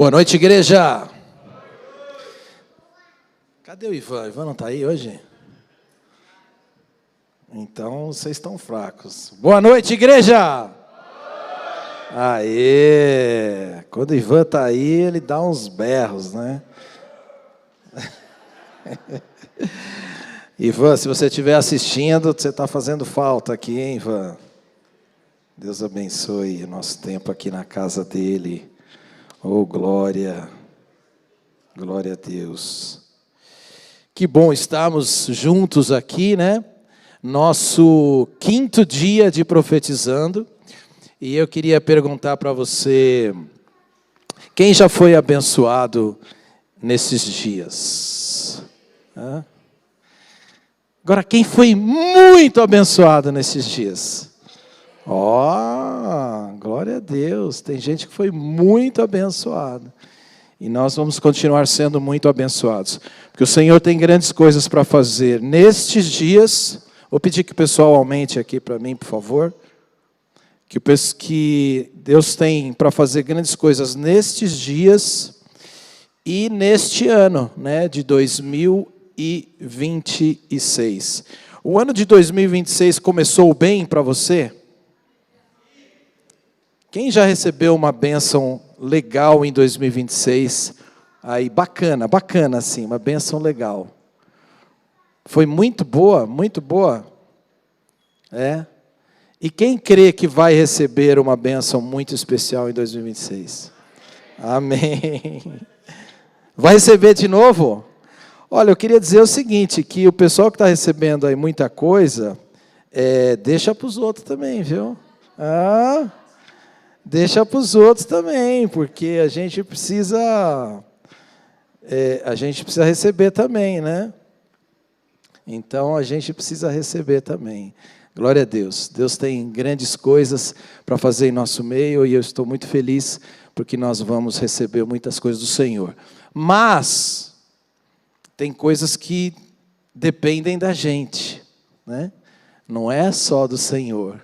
Boa noite, igreja. Cadê o Ivan? O Ivan não está aí hoje? Então, vocês estão fracos. Boa noite, igreja. Aê! Quando o Ivan está aí, ele dá uns berros, né? Ivan, se você estiver assistindo, você está fazendo falta aqui, hein, Ivan? Deus abençoe o nosso tempo aqui na casa dele. Oh, glória! Glória a Deus. Que bom estarmos juntos aqui, né? Nosso 5º dia de profetizando. E eu queria perguntar para você, quem já foi abençoado nesses dias? Agora, quem foi muito abençoado nesses dias? Glória a Deus, tem gente que foi muito abençoada. E nós vamos continuar sendo muito abençoados. Porque o Senhor tem grandes coisas para fazer nestes dias. Vou pedir que o pessoal aumente aqui para mim, por favor. Que Deus tem para fazer grandes coisas nestes dias e neste ano, né, de 2026. O ano de 2026 começou bem para você? Quem já recebeu uma bênção legal em 2026? Aí, bacana, assim, uma bênção legal. Foi muito boa, muito boa. É. E quem crê que vai receber uma bênção muito especial em 2026? Amém. Vai receber de novo? Olha, eu queria dizer o seguinte, que o pessoal que está recebendo aí muita coisa, deixa para os outros também, viu? Deixa para os outros também, porque a gente precisa receber também, né? Então, a gente precisa receber também. Glória a Deus. Deus tem grandes coisas para fazer em nosso meio e eu estou muito feliz porque nós vamos receber muitas coisas do Senhor. Mas tem coisas que dependem da gente, né? Não é só do Senhor.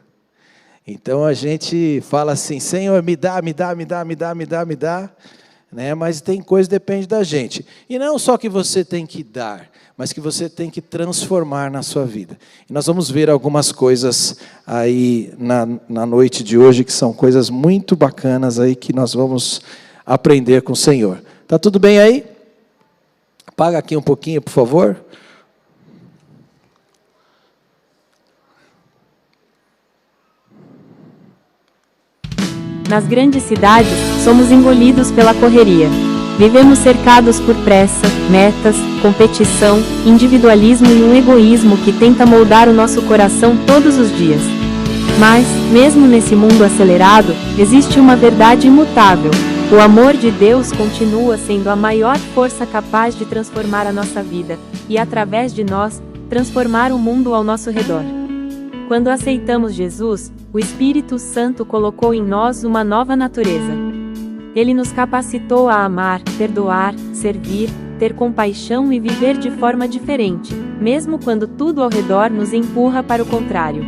Então a gente fala assim, Senhor, me dá, né? Mas tem coisa que depende da gente. E não só que você tem que dar, mas que você tem que transformar na sua vida. E nós vamos ver algumas coisas aí na noite de hoje, que são coisas muito bacanas aí, que nós vamos aprender com o Senhor. Tá tudo bem aí? Apaga aqui um pouquinho, por favor. Nas grandes cidades, somos engolidos pela correria. Vivemos cercados por pressa, metas, competição, individualismo e um egoísmo que tenta moldar o nosso coração todos os dias. Mas, mesmo nesse mundo acelerado, existe uma verdade imutável. O amor de Deus continua sendo a maior força capaz de transformar a nossa vida, e através de nós, transformar o mundo ao nosso redor. Quando aceitamos Jesus, o Espírito Santo colocou em nós uma nova natureza. Ele nos capacitou a amar, perdoar, servir, ter compaixão e viver de forma diferente, mesmo quando tudo ao redor nos empurra para o contrário.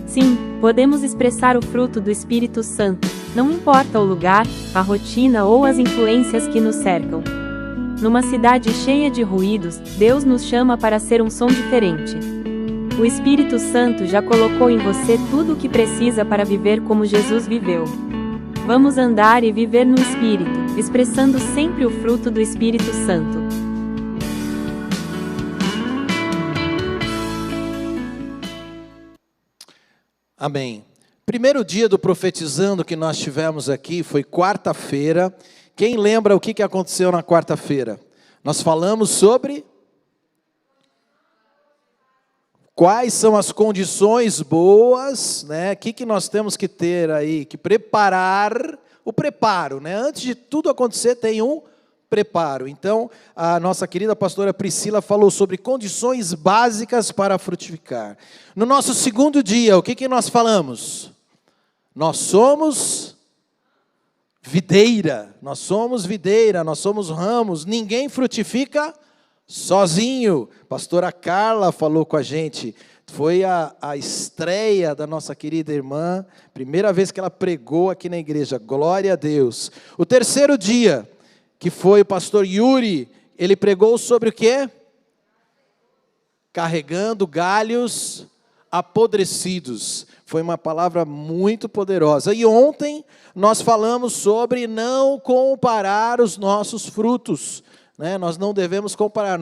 Sim, podemos expressar o fruto do Espírito Santo, não importa o lugar, a rotina ou as influências que nos cercam. Numa cidade cheia de ruídos, Deus nos chama para ser um som diferente. O Espírito Santo já colocou em você tudo o que precisa para viver como Jesus viveu. Vamos andar e viver no Espírito, expressando sempre o fruto do Espírito Santo. Amém. Primeiro dia do profetizando que nós tivemos aqui foi quarta-feira. Quem lembra o que aconteceu na quarta-feira? Nós falamos sobre quais são as condições boas, né? O que nós temos que ter aí, que preparar, o preparo, né? Antes de tudo acontecer tem um preparo. Então, a nossa querida pastora Priscila falou sobre condições básicas para frutificar. No nosso segundo dia, o que nós falamos? Nós somos videira, nós somos ramos, ninguém frutifica sozinho. Pastora Carla falou com a gente, foi a estreia da nossa querida irmã, primeira vez que ela pregou aqui na igreja, glória a Deus. O terceiro dia, que foi o pastor Yuri. Ele pregou sobre o quê? Carregando galhos apodrecidos. Foi uma palavra muito poderosa. E ontem nós falamos sobre não comparar os nossos frutos. Nós não devemos comparar,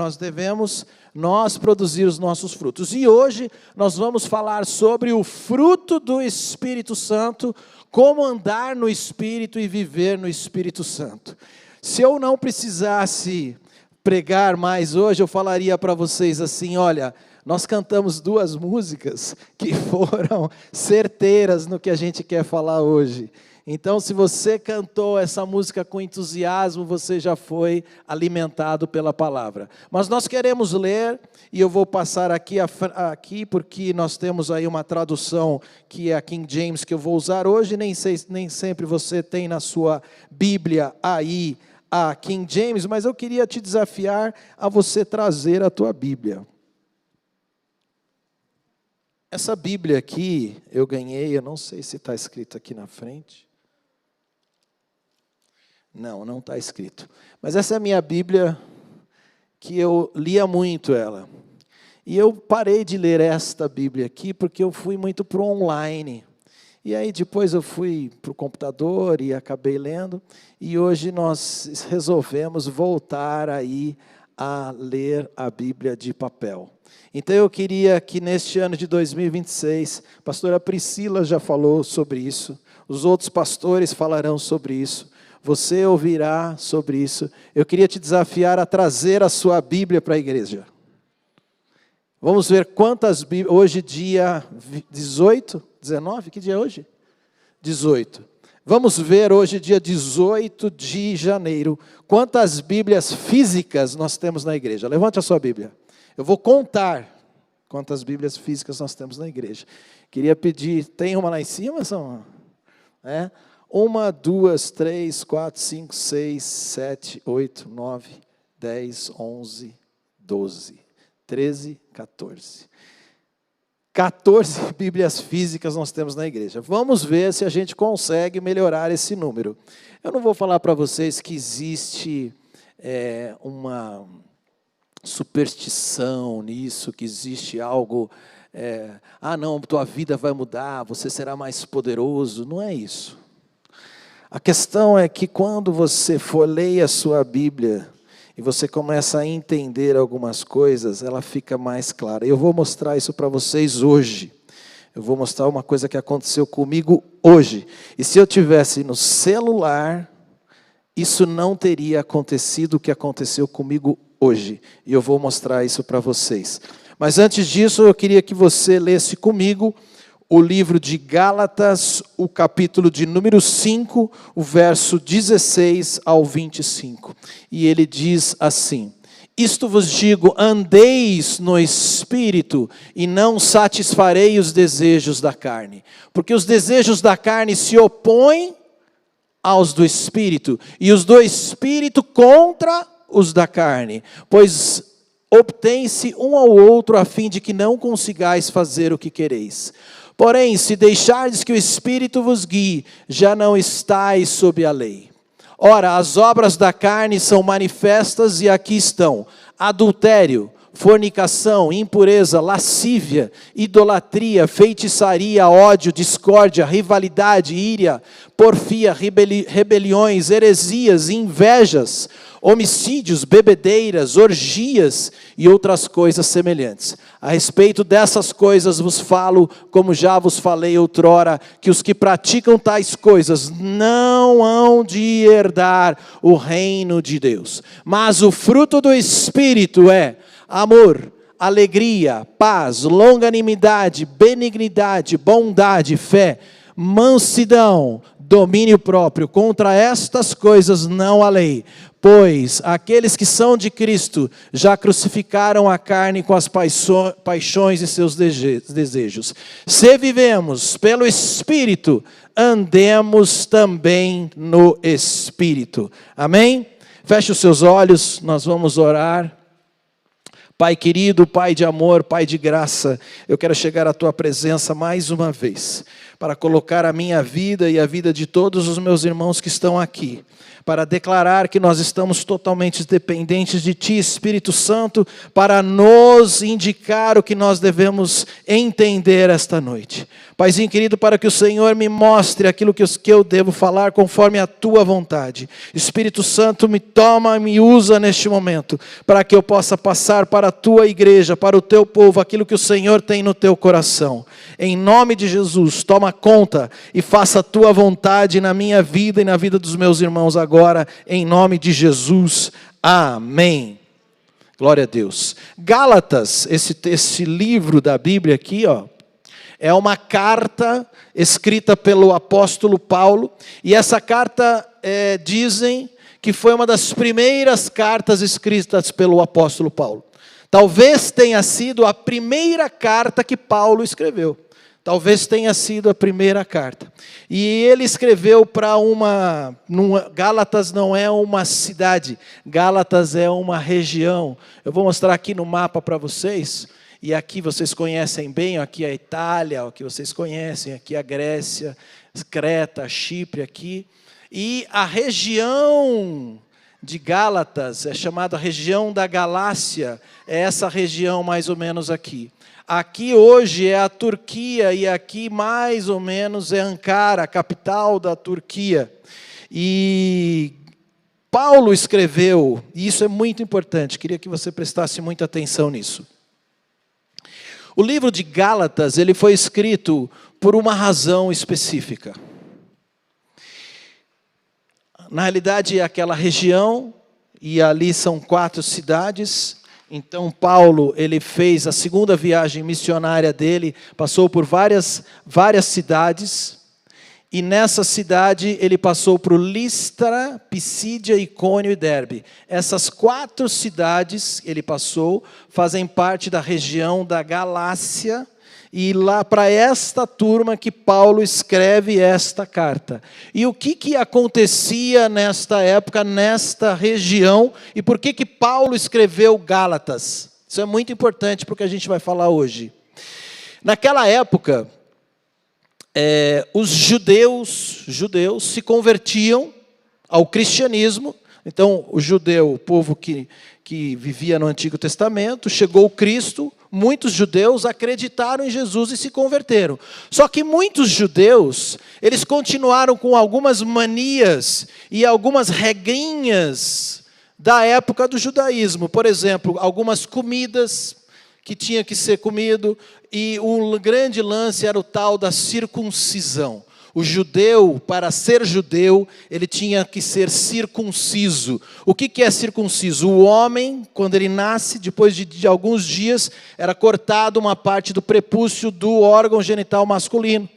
nós produzir os nossos frutos. E hoje nós vamos falar sobre o fruto do Espírito Santo, como andar no Espírito e viver no Espírito Santo. Se eu não precisasse pregar mais hoje, eu falaria para vocês assim, olha, nós cantamos 2 músicas que foram certeiras no que a gente quer falar hoje. Então, se você cantou essa música com entusiasmo, você já foi alimentado pela palavra. Mas nós queremos ler, e eu vou passar aqui porque nós temos aí uma tradução que é a King James que eu vou usar hoje. Nem sempre você tem na sua Bíblia aí a King James, mas eu queria te desafiar a você trazer a tua Bíblia. Essa Bíblia aqui eu ganhei, eu não sei se está escrito aqui na frente. Não está escrito. Mas essa é a minha Bíblia, que eu lia muito ela. E eu parei de ler esta Bíblia aqui, porque eu fui muito para o online. E aí depois eu fui para o computador e acabei lendo. E hoje nós resolvemos voltar aí a ler a Bíblia de papel. Então eu queria que neste ano de 2026, a pastora Priscila já falou sobre isso, os outros pastores falarão sobre isso, você ouvirá sobre isso. Eu queria te desafiar a trazer a sua Bíblia para a igreja. Vamos ver quantas Bíblias, hoje dia 18, 19, que dia é hoje? 18. Vamos ver hoje dia 18 de janeiro, quantas Bíblias físicas nós temos na igreja. Levante a sua Bíblia. Eu vou contar quantas Bíblias físicas nós temos na igreja. Queria pedir, tem uma lá em cima, São? 1, 2, 3, 4, 5, 6, 7, 8, 9, 10, 11, 12, 13, 14. 14 Bíblias físicas nós temos na igreja. Vamos ver se a gente consegue melhorar esse número. Eu não vou falar para vocês que existe uma superstição nisso, que existe algo, não, tua vida vai mudar, você será mais poderoso. Não é isso. A questão é que quando você folheia a sua Bíblia e você começa a entender algumas coisas, ela fica mais clara. Eu vou mostrar isso para vocês hoje. Eu vou mostrar uma coisa que aconteceu comigo hoje. E se eu tivesse no celular, isso não teria acontecido o que aconteceu comigo hoje. E eu vou mostrar isso para vocês. Mas antes disso, eu queria que você lesse comigo o livro de Gálatas, o capítulo de número 5, o verso 16 ao 25. E ele diz assim: isto vos digo, andeis no Espírito, e não satisfarei os desejos da carne. Porque os desejos da carne se opõem aos do Espírito, e os do Espírito contra os da carne. Pois obtém-se um ao outro, a fim de que não consigais fazer o que quereis. Porém, se deixardes que o Espírito vos guie, já não estáis sob a lei. Ora, as obras da carne são manifestas e aqui estão: adultério, fornicação, impureza, lascívia, idolatria, feitiçaria, ódio, discórdia, rivalidade, ira, porfia, rebeliões, heresias, invejas, homicídios, bebedeiras, orgias e outras coisas semelhantes. A respeito dessas coisas vos falo, como já vos falei outrora, que os que praticam tais coisas não hão de herdar o reino de Deus. Mas o fruto do Espírito é amor, alegria, paz, longanimidade, benignidade, bondade, fé, mansidão, domínio próprio. Contra estas coisas não há lei. Pois aqueles que são de Cristo já crucificaram a carne com as paixões e seus desejos. Se vivemos pelo Espírito, andemos também no Espírito. Amém? Feche os seus olhos, nós vamos orar. Pai querido, Pai de amor, Pai de graça, eu quero chegar à Tua presença mais uma vez. para colocar a minha vida e a vida de todos os meus irmãos que estão aqui, para declarar que nós estamos totalmente dependentes de Ti, Espírito Santo, para nos indicar o que nós devemos entender esta noite. Paizinho querido, para que o Senhor me mostre aquilo que eu devo falar conforme a Tua vontade. Espírito Santo, me toma, me usa neste momento, para que eu possa passar para a Tua igreja, para o Teu povo, aquilo que o Senhor tem no Teu coração. Em nome de Jesus, toma conta e faça a Tua vontade na minha vida e na vida dos meus irmãos agora, em nome de Jesus. Amém. Glória a Deus. Gálatas, esse livro da Bíblia aqui, é uma carta escrita pelo apóstolo Paulo, e essa carta dizem que foi uma das primeiras cartas escritas pelo apóstolo Paulo. Talvez tenha sido a primeira carta que Paulo escreveu. Talvez tenha sido a primeira carta. E ele escreveu para Gálatas não é uma cidade, Gálatas é uma região. Eu vou mostrar aqui no mapa para vocês. E aqui vocês conhecem bem, aqui a Itália, aqui vocês conhecem, aqui a Grécia, Creta, Chipre aqui. E a região de Gálatas é chamada região da Galácia, é essa região mais ou menos aqui. Aqui hoje é a Turquia e aqui mais ou menos é Ankara, a capital da Turquia. E Paulo escreveu, e isso é muito importante, queria que você prestasse muita atenção nisso. O livro de Gálatas, ele foi escrito por uma razão específica. Na realidade, é aquela região, e ali são 4 cidades. Então, Paulo, ele fez a segunda viagem missionária dele, passou por várias cidades. E nessa cidade ele passou por Listra, Pisídia, Icônio e Derbe. Essas 4 cidades ele passou, fazem parte da região da Galácia. E lá para esta turma que Paulo escreve esta carta. E o que acontecia nesta época, nesta região? E por que Paulo escreveu Gálatas? Isso é muito importante para o que a gente vai falar hoje. Naquela época, os judeus se convertiam ao cristianismo. Então, o judeu, o povo que vivia no Antigo Testamento, chegou Cristo, muitos judeus acreditaram em Jesus e se converteram. Só que muitos judeus, eles continuaram com algumas manias e algumas regrinhas da época do judaísmo. Por exemplo, algumas comidas que tinha que ser comido, e o grande lance era o tal da circuncisão. O judeu, para ser judeu, ele tinha que ser circunciso. O que é circunciso? O homem, quando ele nasce, depois de alguns dias, era cortado uma parte do prepúcio do órgão genital masculino.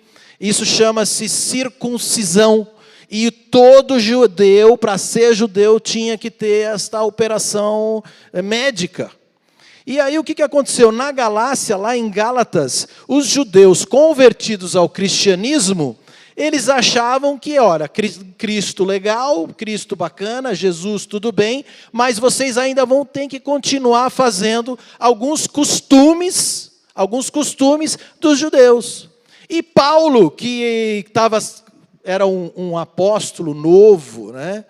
Isso chama-se circuncisão. E todo judeu, para ser judeu, tinha que ter esta operação médica. E aí o que aconteceu? Na Galácia, lá em Gálatas, os judeus convertidos ao cristianismo, eles achavam que, olha, Cristo legal, Cristo bacana, Jesus tudo bem, mas vocês ainda vão ter que continuar fazendo alguns costumes dos judeus. E Paulo, que era um apóstolo novo, né,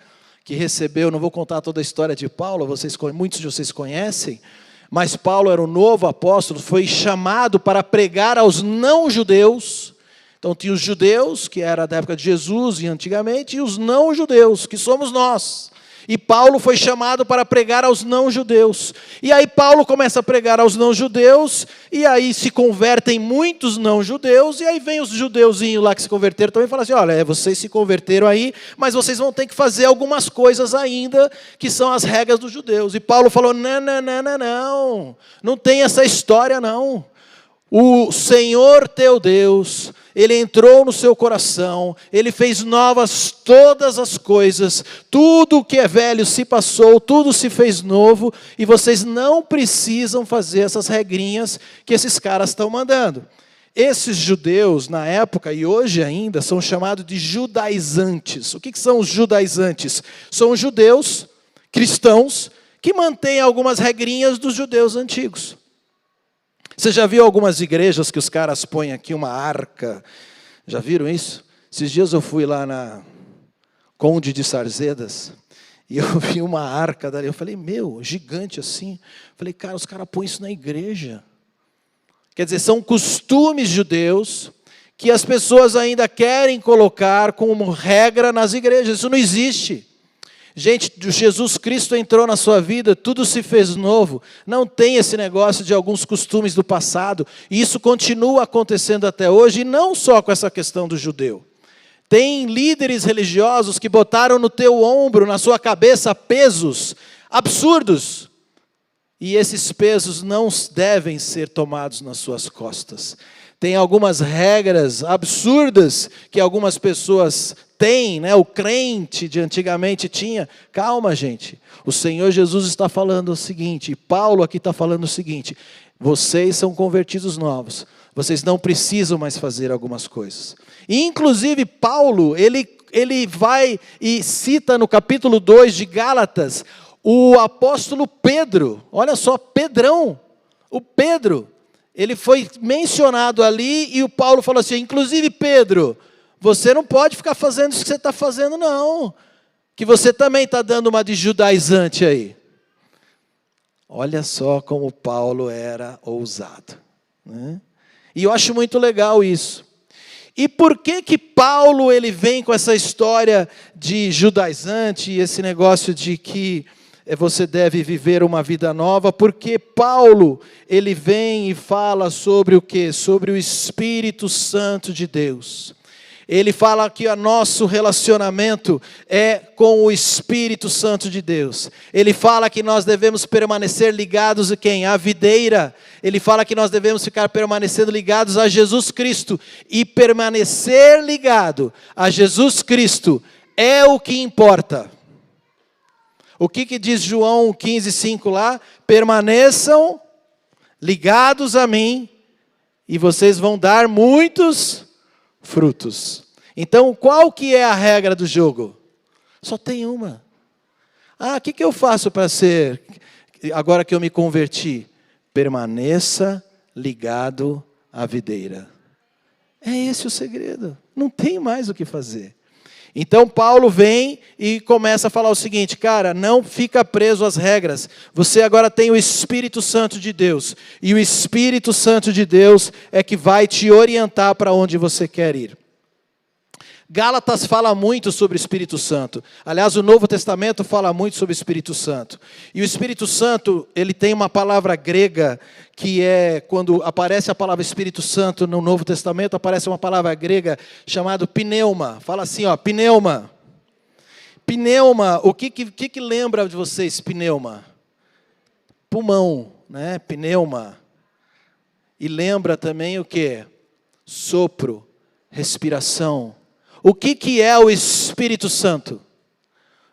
que recebeu, não vou contar toda a história de Paulo, muitos de vocês conhecem, mas Paulo era um novo apóstolo, foi chamado para pregar aos não-judeus. Então tinha os judeus, que era da época de Jesus e antigamente, e os não-judeus, que somos nós. E Paulo foi chamado para pregar aos não-judeus. E aí Paulo começa a pregar aos não-judeus, e aí se convertem muitos não-judeus, e aí vem os judeuzinhos lá que se converteram também e falam assim, olha, vocês se converteram aí, mas vocês vão ter que fazer algumas coisas ainda, que são as regras dos judeus. E Paulo falou, não tem essa história não. O Senhor teu Deus, Ele entrou no seu coração, Ele fez novas todas as coisas, tudo o que é velho se passou, tudo se fez novo, e vocês não precisam fazer essas regrinhas que esses caras estão mandando. Esses judeus, na época e hoje ainda, são chamados de judaizantes. O que são os judaizantes? São os judeus cristãos que mantêm algumas regrinhas dos judeus antigos. Você já viu algumas igrejas que os caras põem aqui uma arca Já viram isso? Esses dias eu fui lá na Conde de Sarzedas e eu vi uma arca dali. Eu falei, gigante assim. Falei, cara, os caras põem isso na igreja. Quer dizer, são costumes judeus que as pessoas ainda querem colocar como regra nas igrejas. Isso não existe. Gente, Jesus Cristo entrou na sua vida, tudo se fez novo. Não tem esse negócio de alguns costumes do passado. E isso continua acontecendo até hoje, e não só com essa questão do judeu. Tem líderes religiosos que botaram no teu ombro, na sua cabeça, pesos absurdos. E esses pesos não devem ser tomados nas suas costas. Tem algumas regras absurdas que algumas pessoas têm, né? O crente de antigamente tinha. Calma, gente. O Senhor Jesus está falando o seguinte, e Paulo aqui está falando o seguinte: vocês são convertidos novos. Vocês não precisam mais fazer algumas coisas. E, inclusive, Paulo, ele vai e cita no capítulo 2 de Gálatas, o apóstolo Pedro. Olha só, Pedrão, o Pedro. Ele foi mencionado ali e o Paulo falou assim, inclusive Pedro, você não pode ficar fazendo isso que você está fazendo não, que você também está dando uma de judaizante aí. Olha só como Paulo era ousado, né? E eu acho muito legal isso. E por que Paulo ele vem com essa história de judaizante, e esse negócio de que você deve viver uma vida nova? Porque Paulo, ele vem e fala sobre o quê? Sobre o Espírito Santo de Deus. Ele fala que o nosso relacionamento é com o Espírito Santo de Deus. Ele fala que nós devemos permanecer ligados a quem? A videira. Ele fala que nós devemos ficar permanecendo ligados a Jesus Cristo. E permanecer ligado a Jesus Cristo é o que importa. O que diz João 15:5 lá? Permaneçam ligados a mim e vocês vão dar muitos frutos. Então, qual que é a regra do jogo? Só tem uma. O que eu faço para ser, agora que eu me converti? Permaneça ligado à videira. É esse o segredo. Não tem mais o que fazer. Então Paulo vem e começa a falar o seguinte, cara, não fica preso às regras. Você agora tem o Espírito Santo de Deus. E o Espírito Santo de Deus é que vai te orientar para onde você quer ir. Gálatas fala muito sobre o Espírito Santo. Aliás, o Novo Testamento fala muito sobre o Espírito Santo. E o Espírito Santo, ele tem uma palavra grega que é, quando aparece a palavra Espírito Santo no Novo Testamento, aparece uma palavra grega chamada pneuma. Fala assim, pneuma. Pneuma, o que lembra de vocês, pneuma? Pulmão, né? Pneuma. E lembra também o quê? Sopro, respiração. O que é o Espírito Santo?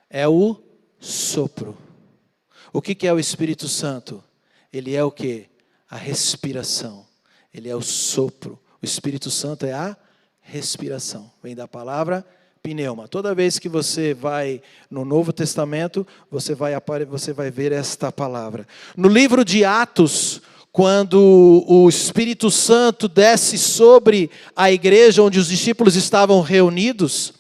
É o sopro. O que é o Espírito Santo? Ele é o quê? A respiração. Ele é o sopro. O Espírito Santo é a respiração. Vem da palavra pneuma. Toda vez que você vai no Novo Testamento, você vai ver esta palavra. No livro de Atos, quando o Espírito Santo desce sobre a igreja onde os discípulos estavam reunidos,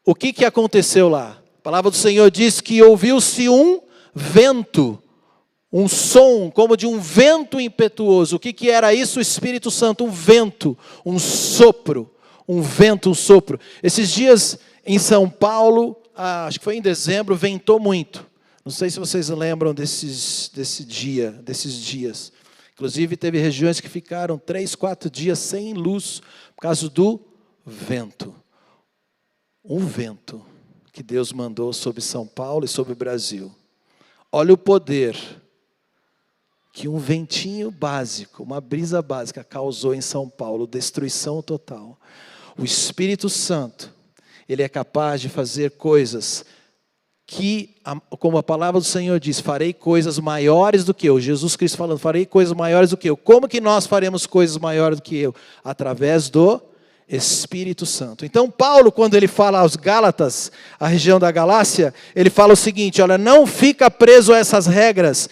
o que aconteceu lá? A palavra do Senhor diz que ouviu-se um vento, um som como de um vento impetuoso. O que era isso? O Espírito Santo, um vento, um sopro, um vento, um sopro. Esses dias em São Paulo, acho que foi em dezembro, ventou muito. Não sei se vocês lembram desses dias. Inclusive, teve regiões que ficaram 3, 4 dias sem luz, por causa do vento. Um vento que Deus mandou sobre São Paulo e sobre o Brasil. Olha o poder que um ventinho básico, uma brisa básica causou em São Paulo, destruição total. O Espírito Santo, ele é capaz de fazer coisas que, como a palavra do Senhor diz, farei coisas maiores do que eu. Jesus Cristo falando, farei coisas maiores do que eu. Como que nós faremos coisas maiores do que eu? Através do Espírito Santo. Então Paulo, quando ele fala aos Gálatas, a região da Galácia, ele fala o seguinte, olha, não fica preso a essas regras,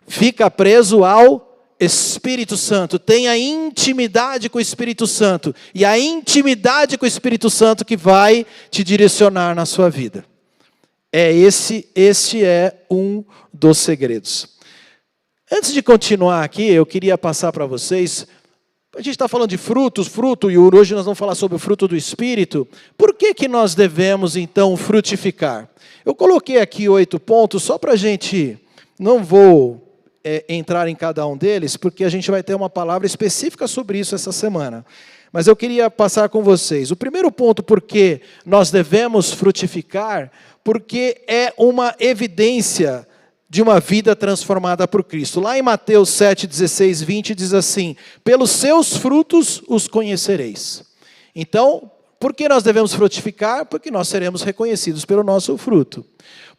fica preso ao Espírito Santo, tenha intimidade com o Espírito Santo, e a intimidade com o Espírito Santo que vai te direcionar na sua vida. Este é um dos segredos. Antes de continuar aqui, eu queria passar para vocês, a gente está falando de fruto, e hoje nós vamos falar sobre o fruto do Espírito. Por que nós devemos então frutificar? Eu coloquei aqui 8 pontos, só para a gente, não vou entrar em cada um deles, porque a gente vai ter uma palavra específica sobre isso essa semana. Mas eu queria passar com vocês. O primeiro ponto, por que nós devemos frutificar, porque é uma evidência de uma vida transformada por Cristo. Lá em Mateus 7, 16, 20, diz assim: pelos seus frutos os conhecereis. Então, por que nós devemos frutificar? Porque nós seremos reconhecidos pelo nosso fruto.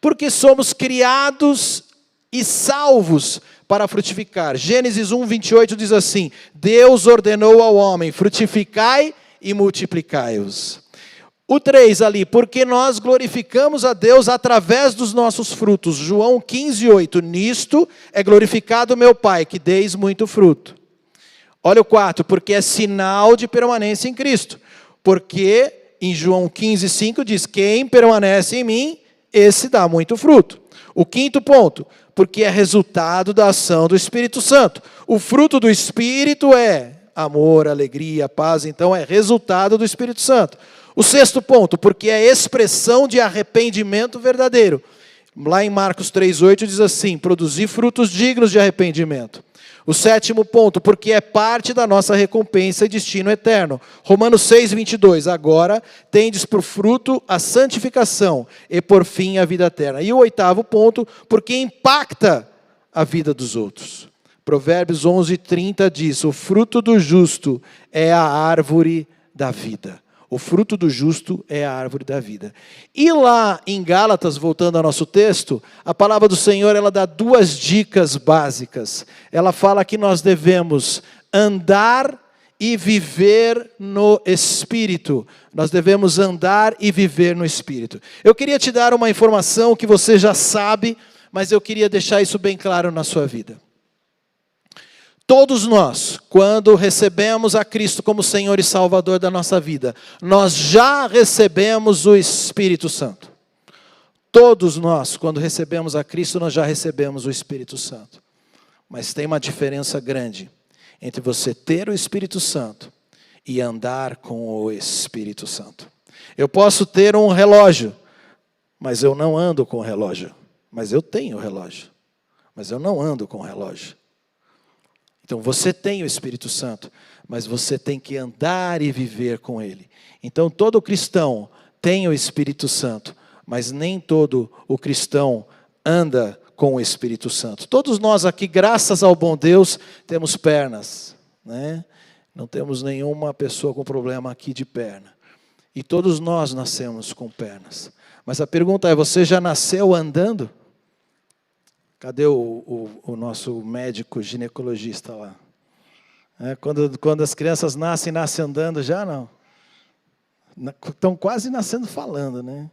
Porque somos criados e salvos para frutificar. Gênesis 1, 28 diz assim: Deus ordenou ao homem, frutificai e multiplicai-os. O 3 ali, porque nós glorificamos a Deus através dos nossos frutos. João 15, 8, nisto é glorificado meu Pai, que deis muito fruto. Olha o 4, porque é sinal de permanência em Cristo. Porque em João 15, 5 diz, quem permanece em mim, esse dá muito fruto. O 5º ponto, porque é resultado da ação do Espírito Santo. O fruto do Espírito é amor, alegria, paz, então é resultado do Espírito Santo. O 6º ponto, porque é expressão de arrependimento verdadeiro. Lá em Marcos 3,8 diz assim, produzir frutos dignos de arrependimento. O 7º ponto, porque é parte da nossa recompensa e destino eterno. Romanos 6,22, agora tendes por fruto a santificação e por fim a vida eterna. E o 8º ponto, porque impacta a vida dos outros. Provérbios 11:30 diz, o fruto do justo é a árvore da vida. O fruto do justo é a árvore da vida. E lá em Gálatas, voltando ao nosso texto, a palavra do Senhor, ela dá 2 dicas básicas. Ela fala que nós devemos andar e viver no Espírito. Nós devemos andar e viver no Espírito. Eu queria te dar uma informação que você já sabe, mas eu queria deixar isso bem claro na sua vida. Todos nós, quando recebemos a Cristo como Senhor e Salvador da nossa vida, nós já recebemos o Espírito Santo. Todos nós, quando recebemos a Cristo, nós já recebemos o Espírito Santo. Mas tem uma diferença grande entre você ter o Espírito Santo e andar com o Espírito Santo. Eu posso ter um relógio, mas eu não ando com o relógio. Mas eu tenho o relógio, mas eu não ando com o relógio. Então você tem o Espírito Santo, mas você tem que andar e viver com Ele. Então todo cristão tem o Espírito Santo, mas nem todo o cristão anda com o Espírito Santo. Todos nós aqui, graças ao bom Deus, temos pernas, né? Não temos nenhuma pessoa com problema aqui de perna. E todos nós nascemos com pernas. Mas a pergunta é, você já nasceu andando? Cadê o nosso médico ginecologista lá? Quando as crianças nascem andando já, não. Estão quase nascendo falando, né?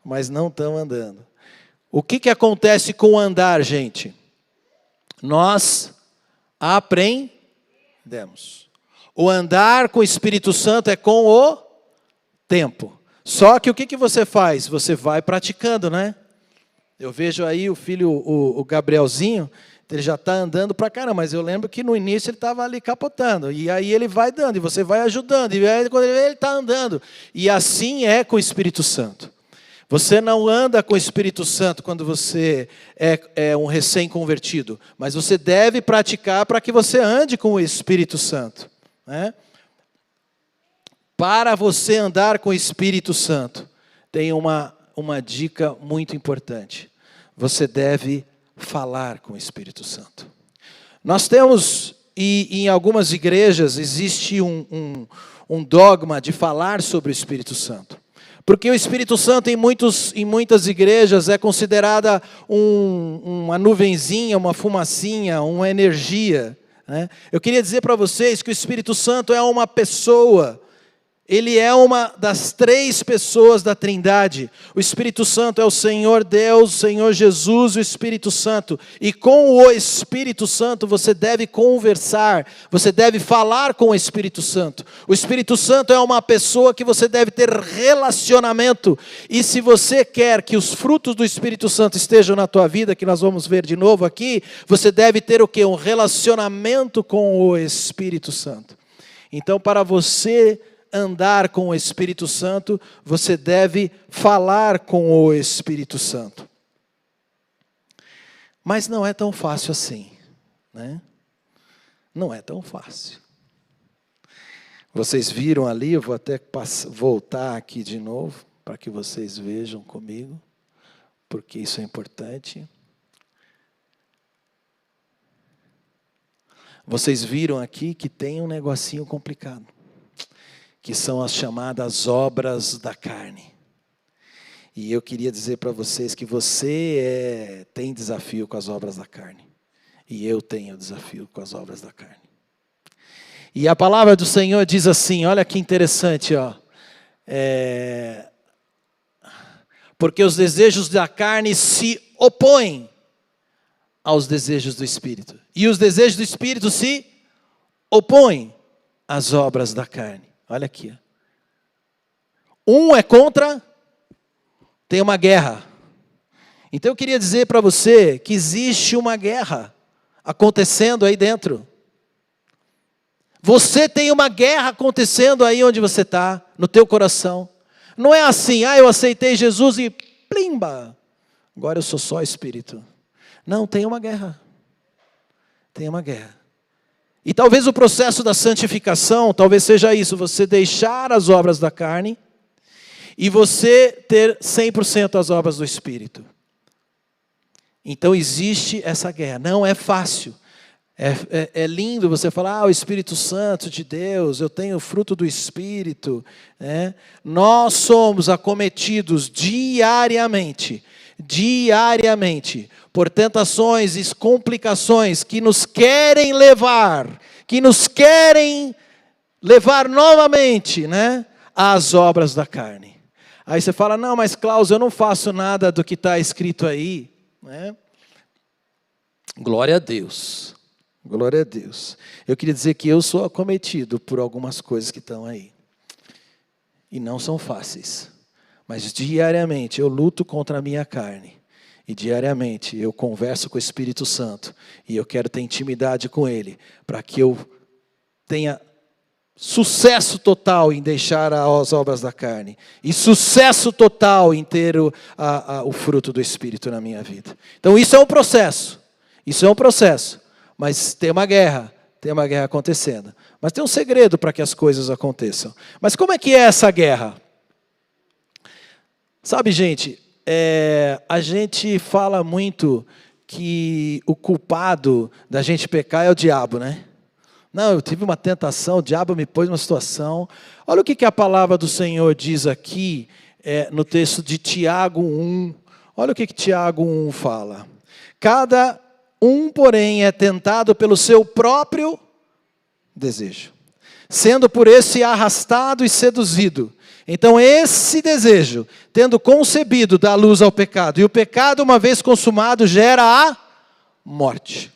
Mas não estão andando. O que acontece com o andar, gente? Nós aprendemos. O andar com o Espírito Santo é com o tempo. Só que o que você faz? Você vai praticando, né? Eu vejo aí o filho, o Gabrielzinho, ele já está andando pra caramba, mas eu lembro que no início ele estava ali capotando, e aí ele vai dando, e você vai ajudando, e aí quando ele está andando. E assim é com o Espírito Santo. Você não anda com o Espírito Santo quando você é um recém-convertido, mas você deve praticar para que você ande com o Espírito Santo, né? Para você andar com o Espírito Santo, tem uma dica muito importante. Você deve falar com o Espírito Santo. Nós temos, e em algumas igrejas, existe um dogma de falar sobre o Espírito Santo. Porque o Espírito Santo, em muitas igrejas, é considerada uma nuvenzinha, uma fumacinha, uma energia, né? Eu queria dizer para vocês que o Espírito Santo é uma pessoa Ele é uma das 3 pessoas da Trindade. O Espírito Santo é o Senhor Deus, o Senhor Jesus, o Espírito Santo. E com o Espírito Santo você deve conversar, você deve falar com o Espírito Santo. O Espírito Santo é uma pessoa que você deve ter relacionamento. E se você quer que os frutos do Espírito Santo estejam na tua vida, que nós vamos ver de novo aqui, você deve ter o quê? Um relacionamento com o Espírito Santo. Então, para você andar com o Espírito Santo, você deve falar com o Espírito Santo. Mas não é tão fácil assim, né? Não é tão fácil. Vocês viram ali, eu vou até voltar aqui de novo, para que vocês vejam comigo, porque isso é importante. Vocês viram aqui que tem um negocinho complicado, que são as chamadas obras da carne. E eu queria dizer para vocês que você tem desafio com as obras da carne. E eu tenho desafio com as obras da carne. E a palavra do Senhor diz assim, olha que interessante, ó. Porque os desejos da carne se opõem aos desejos do Espírito. E os desejos do Espírito se opõem às obras da carne. Olha aqui. Um é contra, tem uma guerra. Então eu queria dizer para você que existe uma guerra acontecendo aí dentro. Você tem uma guerra acontecendo aí onde você está, no teu coração. Não é assim, eu aceitei Jesus e plimba, agora eu sou só Espírito. Não, tem uma guerra. Tem uma guerra. E talvez o processo da santificação, talvez seja isso, você deixar as obras da carne e você ter 100% as obras do Espírito. Então existe essa guerra, não é fácil. É lindo você falar, o Espírito Santo de Deus, eu tenho o fruto do Espírito. Né? Nós somos acometidos diariamente, por tentações e complicações que nos querem levar novamente, né, às obras da carne. Aí você fala, não, mas Klaus, eu não faço nada do que está escrito aí. Né? Glória a Deus. Glória a Deus. Eu queria dizer que eu sou acometido por algumas coisas que estão aí. E não são fáceis. Mas diariamente eu luto contra a minha carne. E diariamente eu converso com o Espírito Santo. E eu quero ter intimidade com Ele. Para que eu tenha sucesso total em deixar as obras da carne. E sucesso total em ter o fruto do Espírito na minha vida. Então isso é um processo. Isso é um processo. Mas tem uma guerra acontecendo. Mas tem um segredo para que as coisas aconteçam. Mas como é que é essa guerra? Sabe, gente, a gente fala muito que o culpado da gente pecar é o diabo, né? Não, eu tive uma tentação, o diabo me pôs numa situação. Olha o que a palavra do Senhor diz aqui, no texto de Tiago 1. Olha o que Tiago 1 fala. Cada um, porém, é tentado pelo seu próprio desejo, sendo por esse arrastado e seduzido. Então esse desejo, tendo concebido, dá luz ao pecado. E o pecado, uma vez consumado, gera a morte.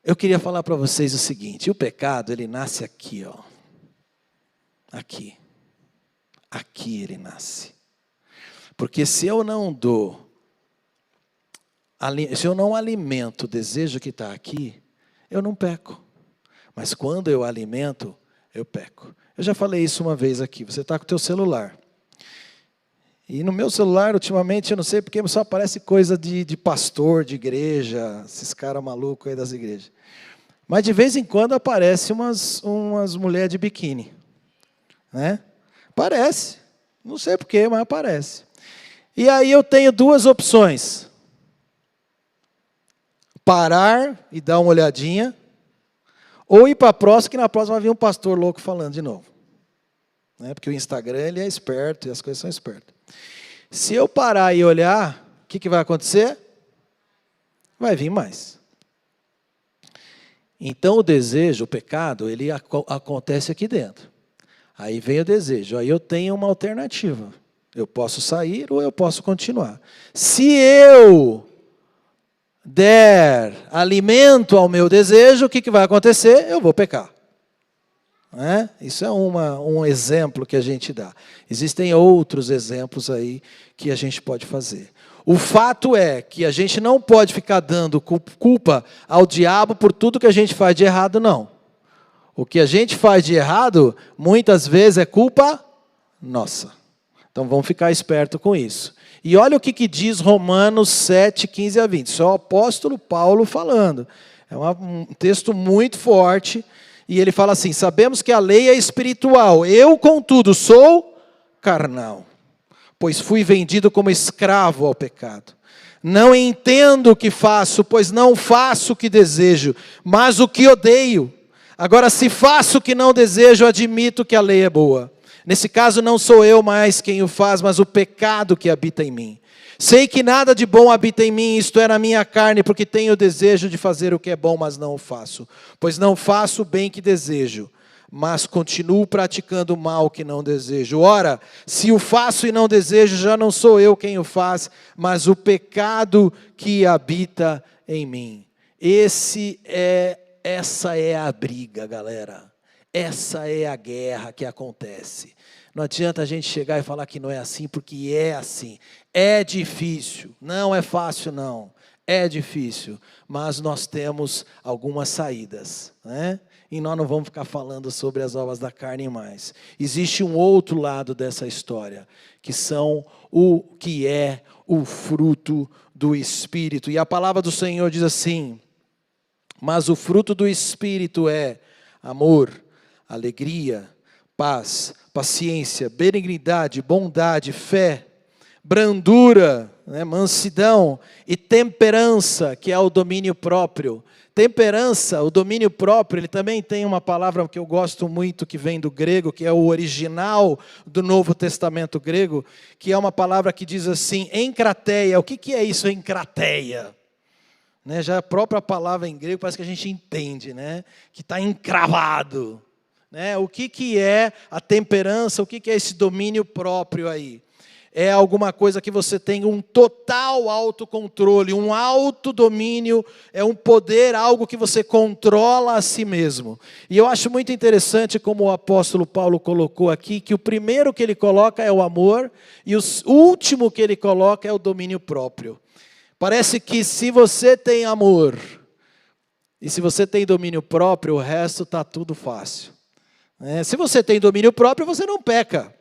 Eu queria falar para vocês o seguinte, o pecado, ele nasce aqui, ó. Aqui. Aqui ele nasce. Porque se eu não alimento o desejo que está aqui, eu não peco. Mas quando eu alimento, eu peco. Eu já falei isso uma vez aqui. Você está com o teu celular. E no meu celular, ultimamente, eu não sei porque só aparece coisa de pastor, de igreja, esses caras malucos aí das igrejas. Mas de vez em quando aparece umas mulheres de biquíni. Né? Aparece. Não sei porquê, mas aparece. E aí eu tenho duas opções. Parar e dar uma olhadinha, ou ir para a próxima, que na próxima vai vir um pastor louco falando de novo. Né? Porque o Instagram ele é esperto e as coisas são espertas. Se eu parar e olhar, o que vai acontecer? Vai vir mais. Então o desejo, o pecado, ele acontece aqui dentro. Aí vem o desejo, aí eu tenho uma alternativa. Eu posso sair ou eu posso continuar. Se eu der alimento ao meu desejo, o que vai acontecer? Eu vou pecar. Isso é um exemplo que a gente dá. Existem outros exemplos aí que a gente pode fazer. O fato é que a gente não pode ficar dando culpa ao diabo por tudo que a gente faz de errado, não. O que a gente faz de errado, muitas vezes é culpa nossa. Então vamos ficar esperto com isso. E olha o que diz Romanos 7, 15 a 20. Isso é o apóstolo Paulo falando. É um texto muito forte. E ele fala assim: sabemos que a lei é espiritual. Eu, contudo, sou carnal. Pois fui vendido como escravo ao pecado. Não entendo o que faço, pois não faço o que desejo, mas o que odeio. Agora, se faço o que não desejo, admito que a lei é boa. Nesse caso, não sou eu mais quem o faz, mas o pecado que habita em mim. Sei que nada de bom habita em mim, isto é, na minha carne, porque tenho o desejo de fazer o que é bom, mas não o faço. Pois não faço o bem que desejo, mas continuo praticando o mal que não desejo. Ora, se o faço e não desejo, já não sou eu quem o faz, mas o pecado que habita em mim. Essa é a briga, galera. Essa é a guerra que acontece. Não adianta a gente chegar e falar que não é assim, porque é assim. É difícil, não é fácil não. É difícil, mas nós temos algumas saídas, né? E nós não vamos ficar falando sobre as obras da carne mais. Existe um outro lado dessa história, que são o que é o fruto do Espírito. E a palavra do Senhor diz assim: mas o fruto do Espírito é amor, alegria, paz, paciência, benignidade, bondade, fé, brandura, mansidão e temperança, que é o domínio próprio. Temperança, o domínio próprio, ele também tem uma palavra que eu gosto muito, que vem do grego, que é o original do Novo Testamento grego, que é uma palavra que diz assim, enkrateia. O que é isso, enkrateia? Já a própria palavra em grego parece que a gente entende, que está encravado. O que é a temperança, o que é esse domínio próprio aí? É alguma coisa que você tem um total autocontrole, um autodomínio, é um poder, algo que você controla a si mesmo. E eu acho muito interessante como o apóstolo Paulo colocou aqui, que o primeiro que ele coloca é o amor, e o último que ele coloca é o domínio próprio. Parece que se você tem amor, e se você tem domínio próprio, o resto está tudo fácil. Se você tem domínio próprio, você não peca.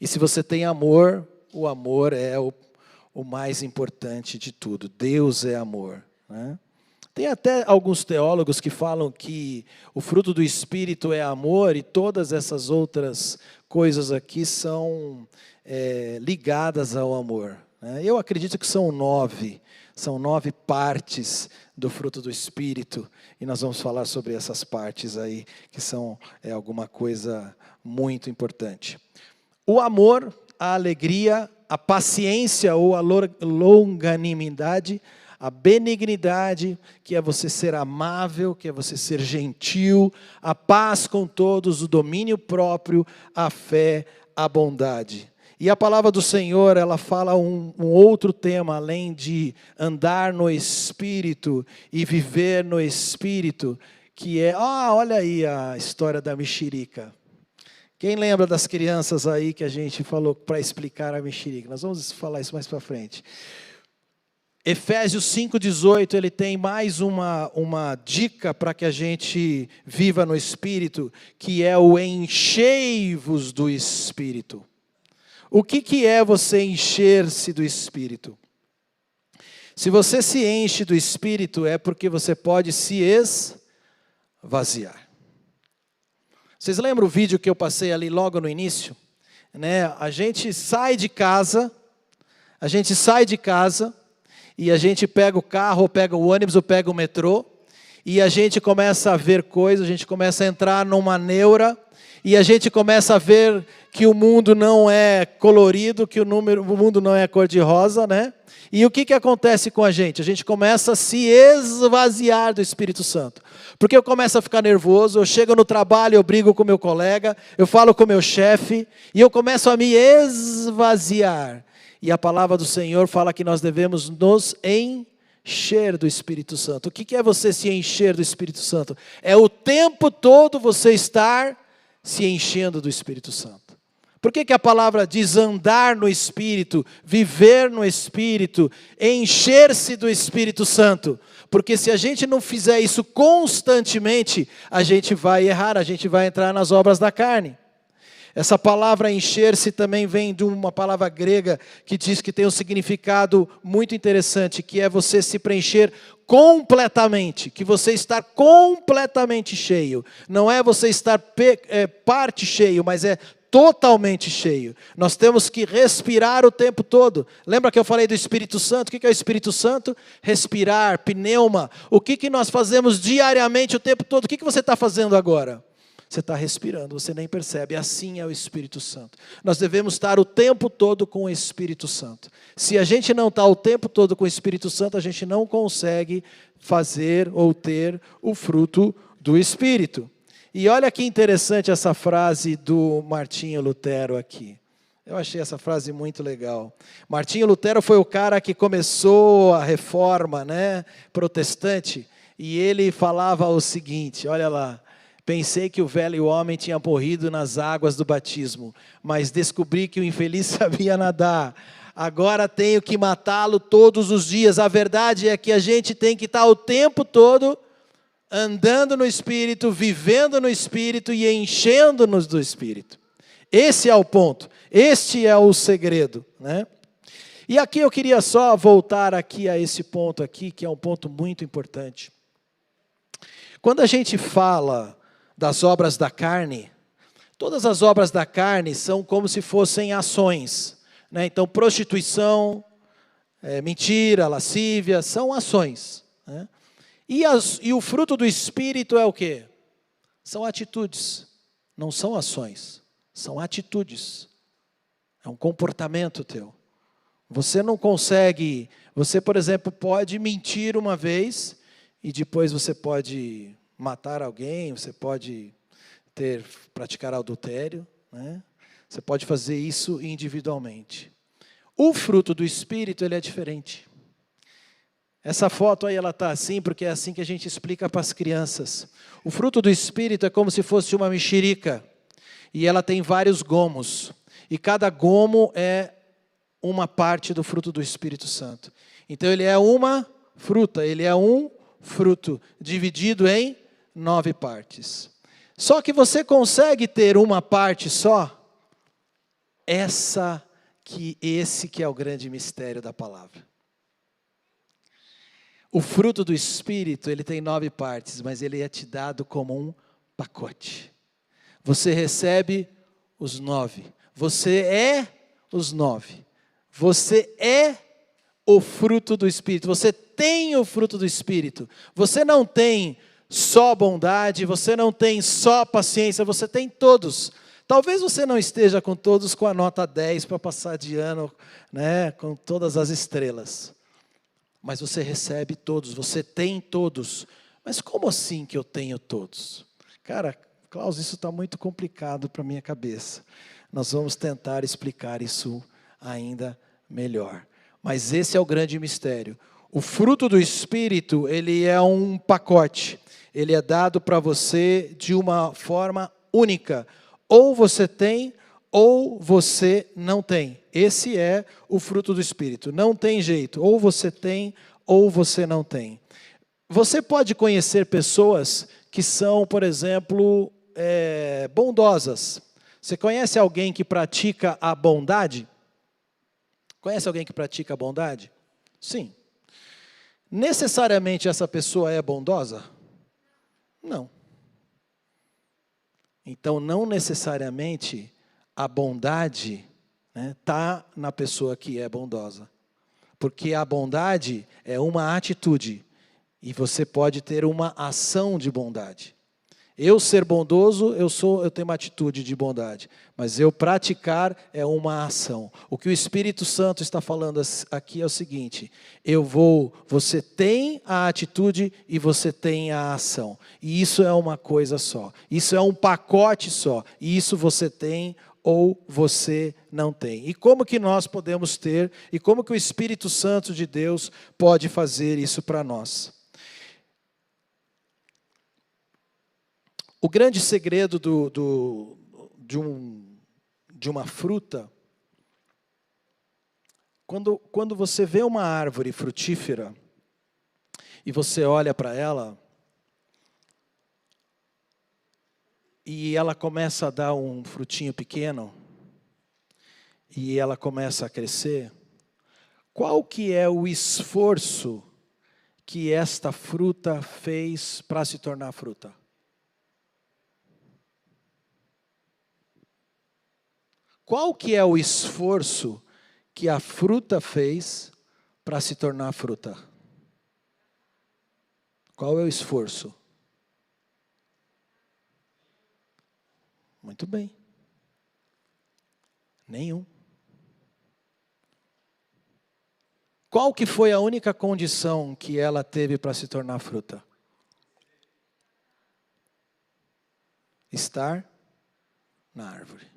E se você tem amor, o amor é o mais importante de tudo. Deus é amor. Tem até alguns teólogos que falam que o fruto do Espírito é amor e todas essas outras coisas aqui são ligadas ao amor. Eu acredito que são 9 partes do fruto do Espírito, e nós vamos falar sobre essas partes aí, que são alguma coisa muito importante. O amor, a alegria, a paciência ou a longanimidade, a benignidade, que é você ser amável, que é você ser gentil, a paz com todos, o domínio próprio, a fé, a bondade. E a palavra do Senhor, ela fala um outro tema, além de andar no Espírito e viver no Espírito, que é, olha aí a história da mexerica. Quem lembra das crianças aí que a gente falou para explicar a mexerica? Nós vamos falar isso mais para frente. Efésios 5,18, ele tem mais uma dica para que a gente viva no Espírito, que é o enchei-vos do Espírito. O que é você encher-se do Espírito? Se você se enche do Espírito, é porque você pode se esvaziar. Vocês lembram o vídeo que eu passei ali logo no início? A gente sai de casa e a gente pega o carro, ou pega o ônibus, ou pega o metrô, e a gente começa a ver coisas, a gente começa a entrar numa neura, e a gente começa a ver que o mundo não é colorido, que o mundo não é cor-de-rosa, né? E o que acontece com a gente? A gente começa a se esvaziar do Espírito Santo. Porque eu começo a ficar nervoso, eu chego no trabalho, eu brigo com meu colega, eu falo com meu chefe, e eu começo a me esvaziar. E a palavra do Senhor fala que nós devemos nos encher do Espírito Santo. O que é você se encher do Espírito Santo? É o tempo todo você estar se enchendo do Espírito Santo. Por que a palavra diz andar no Espírito, viver no Espírito, encher-se do Espírito Santo? Porque se a gente não fizer isso constantemente, a gente vai errar, a gente vai entrar nas obras da carne. Essa palavra encher-se também vem de uma palavra grega que diz que tem um significado muito interessante, que é você se preencher completamente, que você está completamente cheio. Não é você estar parte cheio, mas é totalmente cheio. Nós temos que respirar o tempo todo. Lembra que eu falei do Espírito Santo? O que é o Espírito Santo? Respirar, pneuma. O que nós fazemos diariamente o tempo todo? O que você está fazendo agora? Você está respirando, você nem percebe. Assim é o Espírito Santo. Nós devemos estar o tempo todo com o Espírito Santo. Se a gente não está o tempo todo com o Espírito Santo, a gente não consegue fazer ou ter o fruto do Espírito. E olha que interessante essa frase do Martinho Lutero aqui. Eu achei essa frase muito legal. Martinho Lutero foi o cara que começou a reforma, né, protestante, e ele falava o seguinte, olha lá: pensei que o velho homem tinha morrido nas águas do batismo, mas descobri que o infeliz sabia nadar. Agora tenho que matá-lo todos os dias. A verdade é que a gente tem que estar o tempo todo andando no Espírito, vivendo no Espírito e enchendo-nos do Espírito. Esse é o ponto, este é o segredo, né? E aqui eu queria só voltar aqui a esse ponto aqui, que é um ponto muito importante. Quando a gente fala das obras da carne, todas as obras da carne são como se fossem ações, né? Então, prostituição, mentira, lascívia, são ações, né? E o fruto do Espírito é o quê? São atitudes, não são ações, são atitudes. É um comportamento teu. Você não consegue, você, por exemplo, pode mentir uma vez e depois você pode matar alguém, você pode praticar adultério, né? Você pode fazer isso individualmente. O fruto do Espírito, ele é diferente. Essa foto aí, ela está assim, porque é assim que a gente explica para as crianças. O fruto do Espírito é como se fosse uma mexerica, e ela tem vários gomos, e cada gomo é uma parte do fruto do Espírito Santo. Então ele é uma fruta, ele é um fruto, dividido em 9 partes. Só que você consegue ter uma parte só? Esse que é o grande mistério da palavra. O fruto do Espírito, ele tem 9 partes, mas ele é te dado como um pacote. Você recebe os 9. Você é os 9. Você é o fruto do Espírito. Você tem o fruto do Espírito. Você não tem só bondade, você não tem só paciência, você tem todos. Talvez você não esteja com todos com a nota 10 para passar de ano, né, com todas as estrelas. Mas você recebe todos, você tem todos. Mas como assim que eu tenho todos? Cara, Klaus, isso está muito complicado para a minha cabeça. Nós vamos tentar explicar isso ainda melhor. Mas esse é o grande mistério. O fruto do Espírito, ele é um pacote. Ele é dado para você de uma forma única. Ou você tem, ou você não tem. Esse é o fruto do Espírito. Não tem jeito. Ou você tem, ou você não tem. Você pode conhecer pessoas que são, por exemplo, bondosas. Você conhece alguém que pratica a bondade? Conhece alguém que pratica a bondade? Sim. Necessariamente essa pessoa é bondosa? Não. Então, não necessariamente a bondade está na pessoa que é bondosa. Porque a bondade é uma atitude. E você pode ter uma ação de bondade. Eu ser bondoso, eu tenho uma atitude de bondade. Mas eu praticar é uma ação. O que o Espírito Santo está falando aqui é o seguinte: você tem a atitude e você tem a ação. E isso é uma coisa só. Isso é um pacote só. E isso você tem ou você não tem. E como que nós podemos ter, e como que o Espírito Santo de Deus pode fazer isso para nós? O grande segredo de uma fruta, quando você vê uma árvore frutífera e você olha para ela e ela começa a dar um frutinho pequeno e ela começa a crescer, qual que é o esforço que esta fruta fez para se tornar fruta? Qual que é o esforço que a fruta fez para se tornar fruta? Qual é o esforço? Muito bem. Nenhum. Qual que foi a única condição que ela teve para se tornar fruta? Estar na árvore.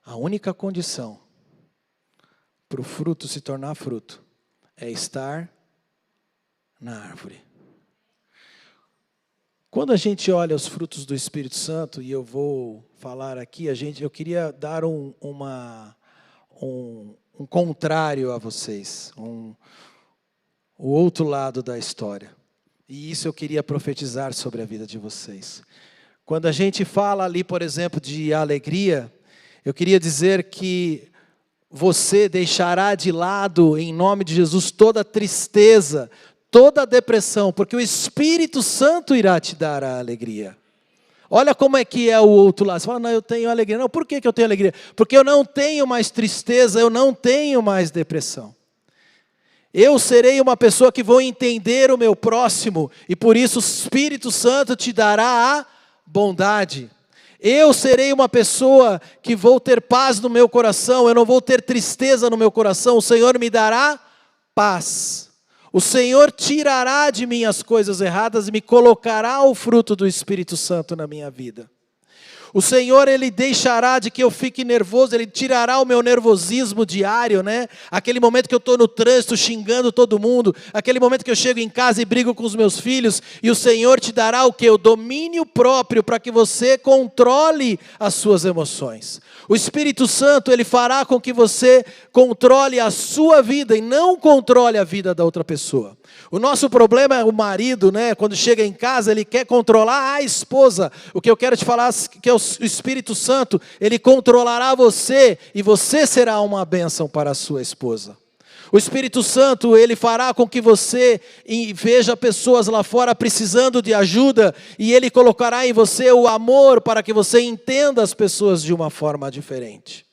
A única condição para o fruto se tornar fruto é estar na árvore. Quando a gente olha os frutos do Espírito Santo, e eu vou falar aqui, eu queria dar um contrário a vocês, o outro lado da história. E isso eu queria profetizar sobre a vida de vocês. Quando a gente fala ali, por exemplo, de alegria, eu queria dizer que você deixará de lado, em nome de Jesus, toda tristeza, toda depressão, porque o Espírito Santo irá te dar a alegria. Olha como é que é o outro lado. Você fala, não, eu tenho alegria. Não, por que eu tenho alegria? Porque eu não tenho mais tristeza, eu não tenho mais depressão. Eu serei uma pessoa que vou entender o meu próximo, e por isso o Espírito Santo te dará a bondade. Eu serei uma pessoa que vou ter paz no meu coração, eu não vou ter tristeza no meu coração, o Senhor me dará paz. O Senhor tirará de mim as coisas erradas e me colocará o fruto do Espírito Santo na minha vida. O Senhor, Ele deixará de que eu fique nervoso, Ele tirará o meu nervosismo diário, né? Aquele momento que eu estou no trânsito xingando todo mundo, aquele momento que eu chego em casa e brigo com os meus filhos, e o Senhor te dará o quê? O domínio próprio para que você controle as suas emoções. O Espírito Santo, Ele fará com que você controle a sua vida e não controle a vida da outra pessoa. O nosso problema é o marido, né? Quando chega em casa, ele quer controlar a esposa. O que eu quero te falar é que o Espírito Santo, ele controlará você e você será uma bênção para a sua esposa. O Espírito Santo, ele fará com que você veja pessoas lá fora precisando de ajuda e ele colocará em você o amor para que você entenda as pessoas de uma forma diferente.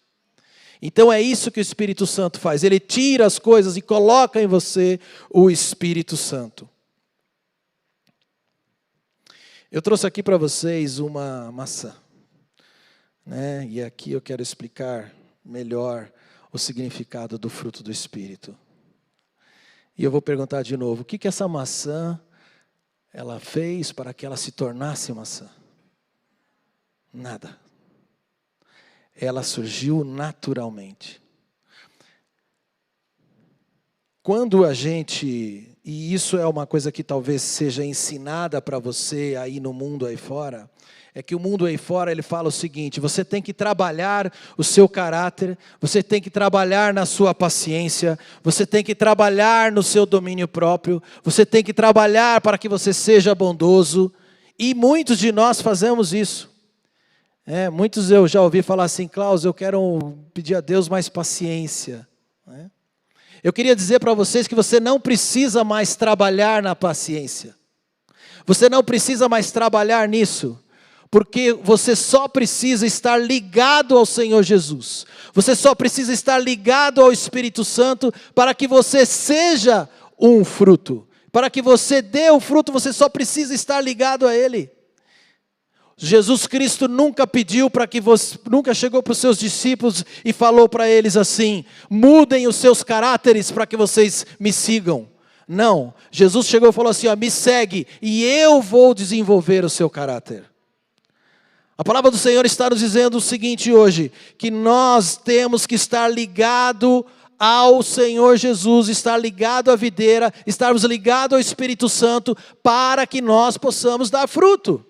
Então é isso que o Espírito Santo faz. Ele tira as coisas e coloca em você o Espírito Santo. Eu trouxe aqui para vocês uma maçã, né? E aqui eu quero explicar melhor o significado do fruto do Espírito. E eu vou perguntar de novo, o que essa maçã ela fez para que ela se tornasse maçã? Nada. Ela surgiu naturalmente. Quando a gente, e isso é uma coisa que talvez seja ensinada para você aí no mundo aí fora, é que o mundo aí fora ele fala o seguinte: você tem que trabalhar o seu caráter, você tem que trabalhar na sua paciência, você tem que trabalhar no seu domínio próprio, você tem que trabalhar para que você seja bondoso, e muitos de nós fazemos isso. Muitos eu já ouvi falar assim, Klaus, eu quero pedir a Deus mais paciência. Eu queria dizer para vocês que você não precisa mais trabalhar na paciência. Você não precisa mais trabalhar nisso, porque você só precisa estar ligado ao Senhor Jesus. Você só precisa estar ligado ao Espírito Santo para que você seja um fruto. Para que você dê o fruto, você só precisa estar ligado a Ele. Jesus Cristo nunca pediu para que você, nunca chegou para os seus discípulos e falou para eles assim: mudem os seus caráteres para que vocês me sigam. Não, Jesus chegou e falou assim: ó, me segue e eu vou desenvolver o seu caráter. A palavra do Senhor está nos dizendo o seguinte hoje, que nós temos que estar ligado ao Senhor Jesus, estar ligado à videira, estarmos ligados ao Espírito Santo, para que nós possamos dar fruto.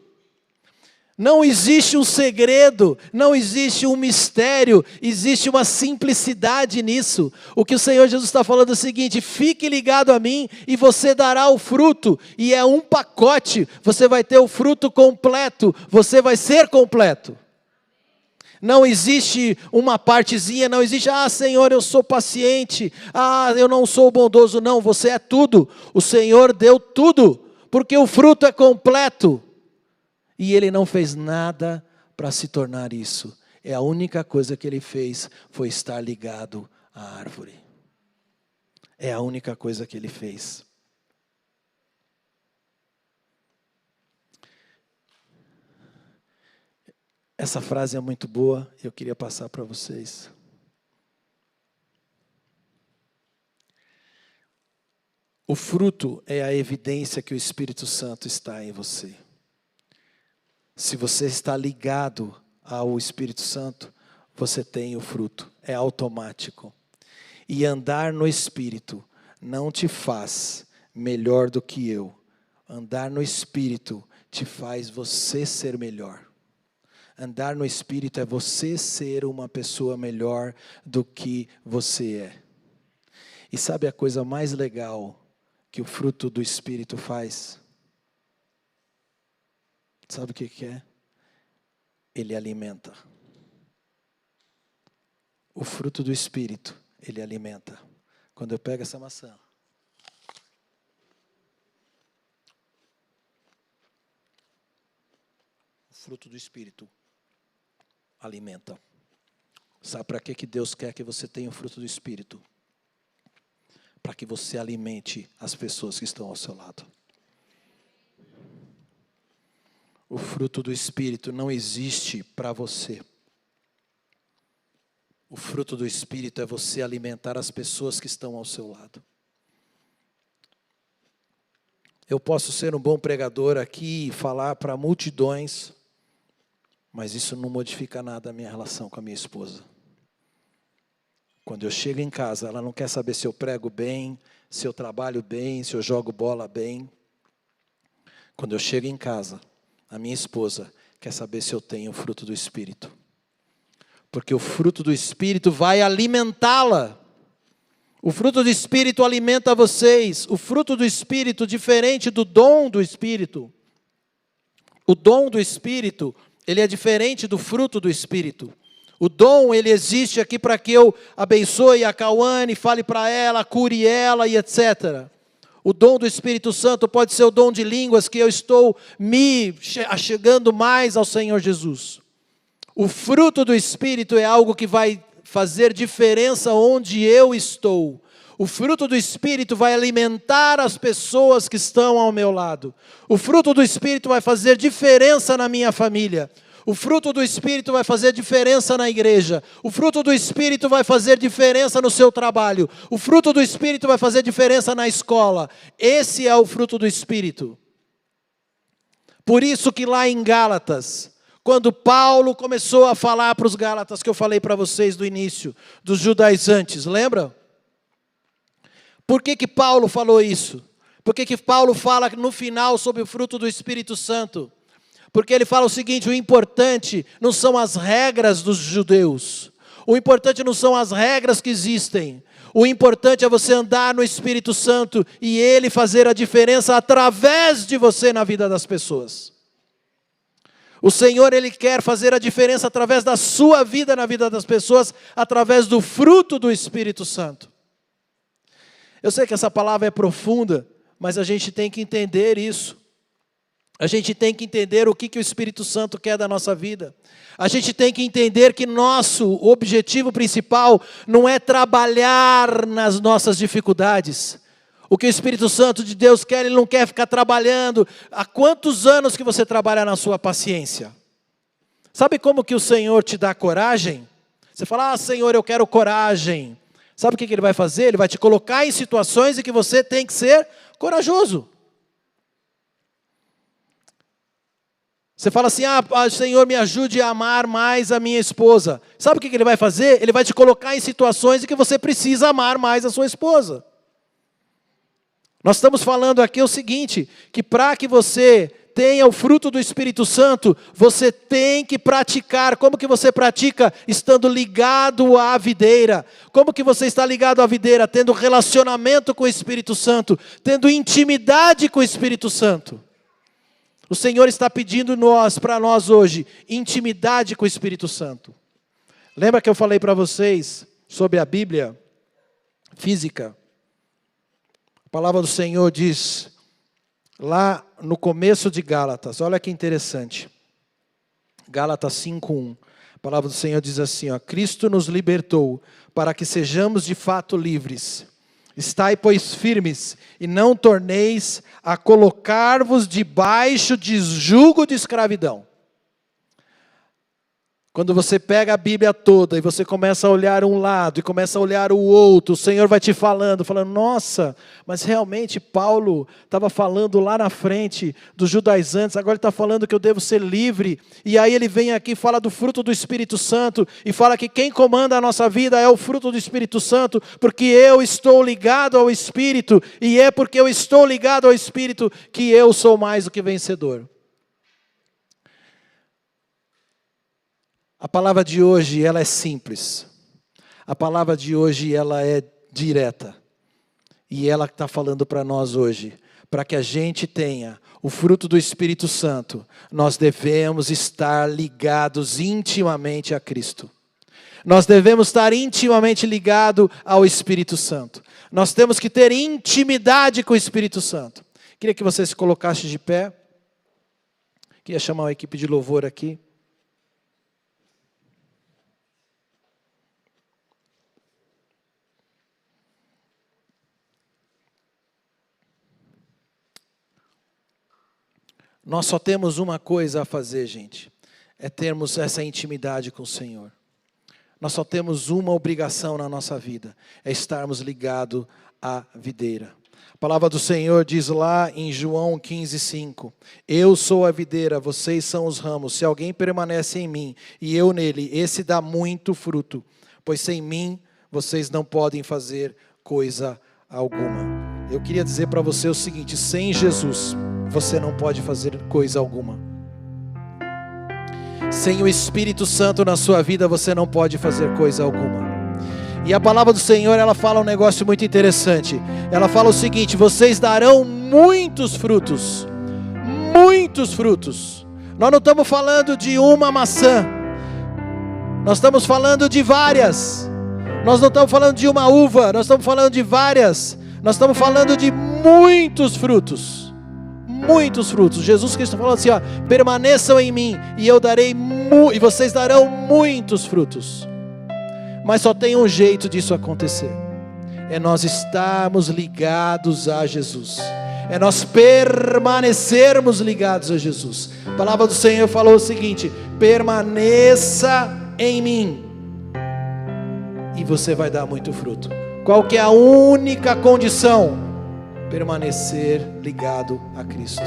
Não existe um segredo, não existe um mistério, existe uma simplicidade nisso. O que o Senhor Jesus está falando é o seguinte: fique ligado a mim e você dará o fruto, e é um pacote, você vai ter o fruto completo, você vai ser completo. Não existe uma partezinha, não existe, Senhor, eu sou paciente, eu não sou bondoso. Não, você é tudo, o Senhor deu tudo, porque o fruto é completo. E Ele não fez nada para se tornar isso. A única coisa que Ele fez foi estar ligado à árvore. É a única coisa que Ele fez. Essa frase é muito boa, eu queria passar para vocês. O fruto é a evidência que o Espírito Santo está em você. Se você está ligado ao Espírito Santo, você tem o fruto, é automático. E andar no Espírito não te faz melhor do que eu. Andar no Espírito te faz você ser melhor. Andar no Espírito é você ser uma pessoa melhor do que você é. E sabe a coisa mais legal que o fruto do Espírito faz? Sabe o que é? Ele alimenta. O fruto do Espírito, ele alimenta. Quando eu pego essa maçã, o fruto do Espírito alimenta. Sabe para que Deus quer que você tenha o fruto do Espírito? Para que você alimente as pessoas que estão ao seu lado. O fruto do Espírito não existe para você. O fruto do Espírito é você alimentar as pessoas que estão ao seu lado. Eu posso ser um bom pregador aqui e falar para multidões, mas isso não modifica nada a minha relação com a minha esposa. Quando eu chego em casa, ela não quer saber se eu prego bem, se eu trabalho bem, se eu jogo bola bem. Quando eu chego em casa, a minha esposa quer saber se eu tenho o fruto do Espírito. Porque o fruto do Espírito vai alimentá-la. O fruto do Espírito alimenta vocês. O fruto do Espírito, diferente do dom do Espírito. O dom do Espírito, ele é diferente do fruto do Espírito. O dom, ele existe aqui para que eu abençoe a Cauane, fale para ela, cure ela e etc. O dom do Espírito Santo pode ser o dom de línguas, que eu estou me achegando mais ao Senhor Jesus. O fruto do Espírito é algo que vai fazer diferença onde eu estou. O fruto do Espírito vai alimentar as pessoas que estão ao meu lado. O fruto do Espírito vai fazer diferença na minha família. O fruto do Espírito vai fazer diferença na igreja. O fruto do Espírito vai fazer diferença no seu trabalho. O fruto do Espírito vai fazer diferença na escola. Esse é o fruto do Espírito. Por isso que lá em Gálatas, quando Paulo começou a falar para os Gálatas, que eu falei para vocês do início, dos judaizantes, lembra? Por que Paulo falou isso? Por que Paulo fala no final sobre o fruto do Espírito Santo? Porque ele fala o seguinte: o importante não são as regras dos judeus. O importante não são as regras que existem. O importante é você andar no Espírito Santo e Ele fazer a diferença através de você na vida das pessoas. O Senhor, Ele quer fazer a diferença através da sua vida na vida das pessoas, através do fruto do Espírito Santo. Eu sei que essa palavra é profunda, mas a gente tem que entender isso. A gente tem que entender o que o Espírito Santo quer da nossa vida. A gente tem que entender que nosso objetivo principal não é trabalhar nas nossas dificuldades. O que o Espírito Santo de Deus quer, Ele não quer ficar trabalhando. Há quantos anos que você trabalha na sua paciência? Sabe como que o Senhor te dá coragem? Você fala, Senhor, eu quero coragem. Sabe o que Ele vai fazer? Ele vai te colocar em situações em que você tem que ser corajoso. Você fala assim, Senhor, me ajude a amar mais a minha esposa. Sabe o que Ele vai fazer? Ele vai te colocar em situações em que você precisa amar mais a sua esposa. Nós estamos falando aqui o seguinte, que para que você tenha o fruto do Espírito Santo, você tem que praticar. Como que você pratica? Estando ligado à videira. Como que você está ligado à videira? Tendo relacionamento com o Espírito Santo, tendo intimidade com o Espírito Santo. O Senhor está pedindo para nós hoje, intimidade com o Espírito Santo. Lembra que eu falei para vocês sobre a Bíblia física? A palavra do Senhor diz, lá no começo de Gálatas, olha que interessante. Gálatas 5:1. A palavra do Senhor diz assim, Cristo nos libertou para que sejamos de fato livres. Estai, pois, firmes, e não torneis a colocar-vos debaixo de jugo de escravidão. Quando você pega a Bíblia toda e você começa a olhar um lado e começa a olhar o outro, o Senhor vai te falando, nossa, mas realmente Paulo estava falando lá na frente dos judaizantes, agora ele está falando que eu devo ser livre. E aí ele vem aqui e fala do fruto do Espírito Santo e fala que quem comanda a nossa vida é o fruto do Espírito Santo, porque eu estou ligado ao Espírito, e é porque eu estou ligado ao Espírito que eu sou mais do que vencedor. A palavra de hoje, ela é simples. A palavra de hoje, ela é direta. E ela está falando para nós hoje, para que a gente tenha o fruto do Espírito Santo, nós devemos estar ligados intimamente a Cristo. Nós devemos estar intimamente ligados ao Espírito Santo. Nós temos que ter intimidade com o Espírito Santo. Queria que você se colocasse de pé. Queria chamar a equipe de louvor aqui. Nós só temos uma coisa a fazer, gente. É termos essa intimidade com o Senhor. Nós só temos uma obrigação na nossa vida. É estarmos ligados à videira. A palavra do Senhor diz lá em João 15:5. Eu sou a videira, vocês são os ramos. Se alguém permanece em mim e eu nele, esse dá muito fruto. Pois sem mim, vocês não podem fazer coisa alguma. Eu queria dizer para você o seguinte, sem Jesus, você não pode fazer coisa alguma. Sem o Espírito Santo na sua vida, você não pode fazer coisa alguma. E a palavra do Senhor, ela fala um negócio muito interessante. Ela fala o seguinte, vocês darão muitos frutos. Muitos frutos. Nós não estamos falando de uma maçã. Nós estamos falando de várias. Nós não estamos falando de uma uva. Nós estamos falando de várias. Nós estamos falando de muitos frutos. Muitos frutos. Jesus Cristo falou assim, permaneçam em mim e eu darei e vocês darão muitos frutos. Mas só tem um jeito disso acontecer. É nós estarmos ligados a Jesus. É nós permanecermos ligados a Jesus. A palavra do Senhor falou o seguinte, permaneça em mim e você vai dar muito fruto. Qual que é a única condição? Permanecer ligado a Cristo.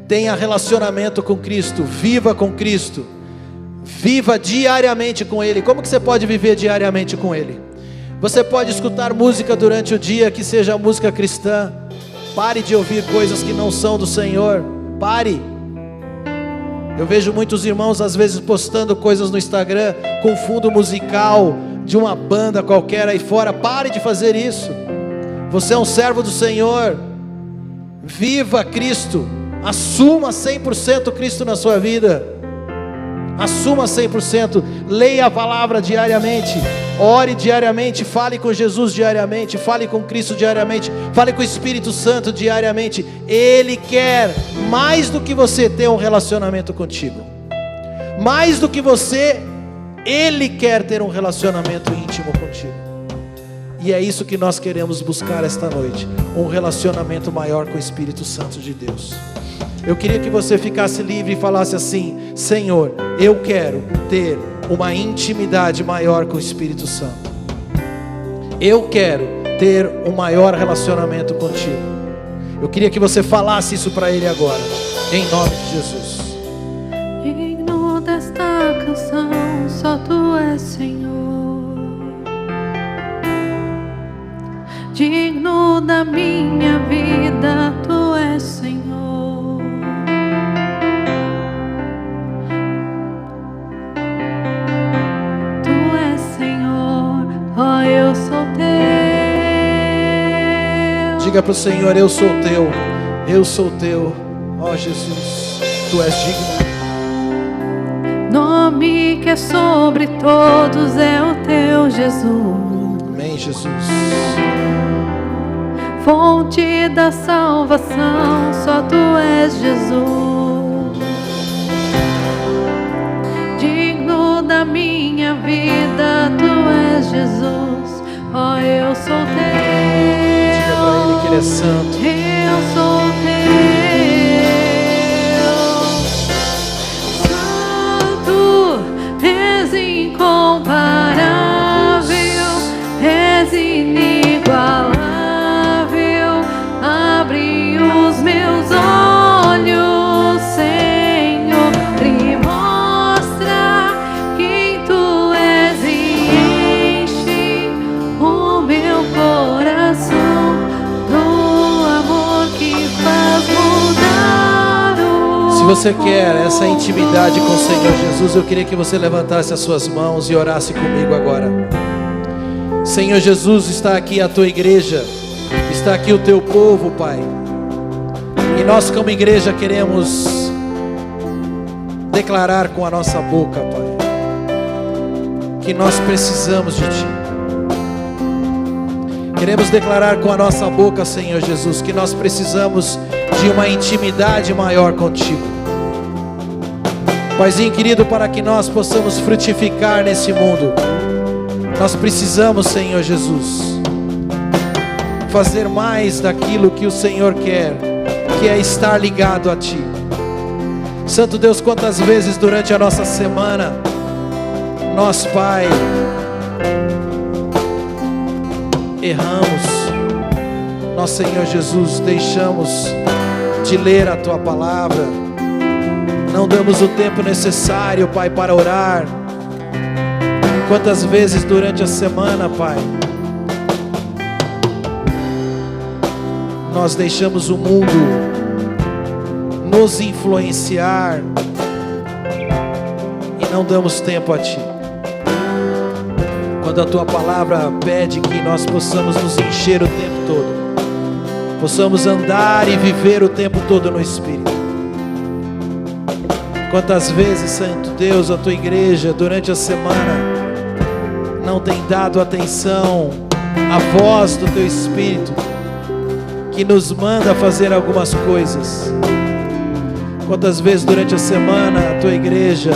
Tenha relacionamento com Cristo, viva com Cristo, viva diariamente com Ele. Como que você pode viver diariamente com Ele? Você pode escutar música durante o dia que seja música cristã. Pare de ouvir coisas que não são do Senhor. Pare. Eu vejo muitos irmãos às vezes postando coisas no Instagram com fundo musical de uma banda qualquer aí fora. Pare de fazer isso. Você é um servo do Senhor. Viva Cristo. Assuma 100% Cristo na sua vida. Assuma 100%. Leia a palavra diariamente. Ore diariamente. Fale com Jesus diariamente. Fale com Cristo diariamente. Fale com o Espírito Santo diariamente. Ele quer mais do que você ter um relacionamento contigo. Mais do que você, Ele quer ter um relacionamento íntimo contigo. E é isso que nós queremos buscar esta noite. Um relacionamento maior com o Espírito Santo de Deus. Eu queria que você ficasse livre e falasse assim: Senhor, eu quero ter uma intimidade maior com o Espírito Santo. Eu quero ter um maior relacionamento contigo. Eu queria que você falasse isso para Ele agora, em nome de Jesus. Digno desta canção, só Tu és Senhor. Digno da minha vida, Tu és Senhor. Tu és Senhor, ó, eu sou Teu. Diga para o Senhor: eu sou Teu, eu sou Teu, ó Jesus, Tu és digno. Nome que é sobre todos é o Teu, Jesus. Amém, Jesus. Fonte da salvação, só Tu és Jesus. Digno da minha vida, Tu és Jesus. Ó, eu sou Teu. Diga para Ele que Ele é santo. Eu sou Teu. Santo, és incomparável, és inigualável. Abre os meus olhos, Senhor, e mostra quem Tu és e enche o meu coração do amor que faz mudar o... Se você quer essa intimidade com o Senhor Jesus, eu queria que você levantasse as suas mãos e orasse comigo agora. Senhor Jesus, está aqui a Tua igreja, está aqui o Teu povo, Pai. E nós como igreja queremos declarar com a nossa boca, Pai, que nós precisamos de Ti. Queremos declarar com a nossa boca, Senhor Jesus, que nós precisamos de uma intimidade maior contigo. Paizinho querido, para que nós possamos frutificar nesse mundo, nós precisamos, Senhor Jesus, fazer mais daquilo que o Senhor quer, que é estar ligado a Ti. Santo Deus, quantas vezes durante a nossa semana nós, Pai, erramos, nós, Senhor Jesus, deixamos de ler a Tua palavra, não damos o tempo necessário, Pai, para orar. Quantas vezes durante a semana, Pai, nós deixamos o mundo nos influenciar e não damos tempo a Ti. Quando a Tua palavra pede que nós possamos nos encher o tempo todo, possamos andar e viver o tempo todo no Espírito. Quantas vezes, Santo Deus, a Tua igreja durante a semana não tem dado atenção à voz do Teu Espírito, que nos manda fazer algumas coisas. Quantas vezes durante a semana a Tua igreja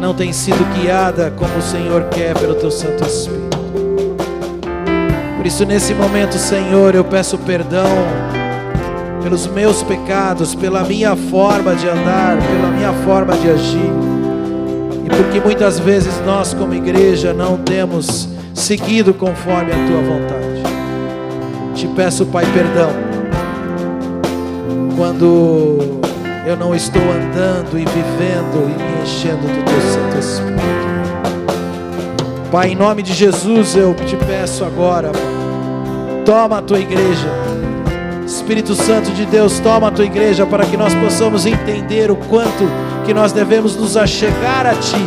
não tem sido guiada como o Senhor quer pelo Teu Santo Espírito. Por isso, nesse momento, Senhor, eu peço perdão pelos meus pecados, pela minha forma de andar, pela minha forma de agir, e porque muitas vezes nós como igreja não temos seguido conforme a Tua vontade. Te peço, Pai, perdão quando eu não estou andando e vivendo e me enchendo do Teu Santo Espírito. Pai, em nome de Jesus, eu te peço agora, toma a Tua igreja. Espírito Santo de Deus, toma a Tua igreja, para que nós possamos entender o quanto que nós devemos nos achegar a Ti,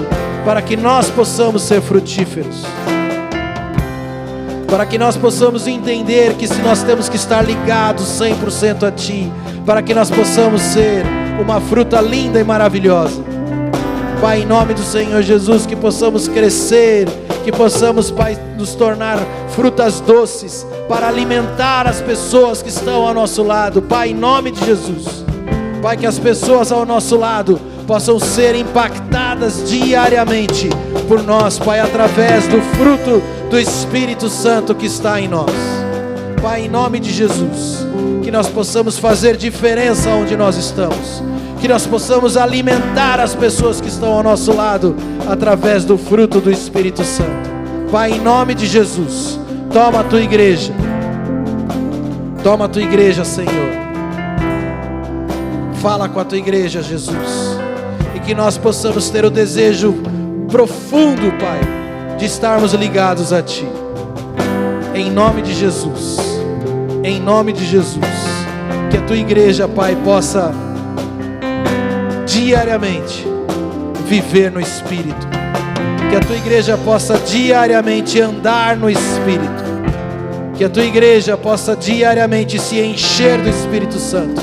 para que nós possamos ser frutíferos, para que nós possamos entender que se nós temos que estar ligados 100% a Ti, para que nós possamos ser uma fruta linda e maravilhosa. Pai, em nome do Senhor Jesus, que possamos crescer, que possamos, Pai, nos tornar frutas doces para alimentar as pessoas que estão ao nosso lado. Pai, em nome de Jesus, Pai, que as pessoas ao nosso lado possam ser impactadas diariamente por nós, Pai, através do fruto do Espírito Santo que está em nós. Pai, em nome de Jesus, que nós possamos fazer diferença onde nós estamos, que nós possamos alimentar as pessoas que estão ao nosso lado através do fruto do Espírito Santo. Pai, em nome de Jesus, toma a tua igreja, Senhor. Fala com a tua igreja, Jesus, e que nós possamos ter o desejo profundo, Pai, de estarmos ligados a Ti. Em nome de Jesus, em nome de Jesus, que a tua igreja, Pai, possa diariamente viver no Espírito, que a tua igreja possa diariamente andar no Espírito, que a tua igreja possa diariamente se encher do Espírito Santo,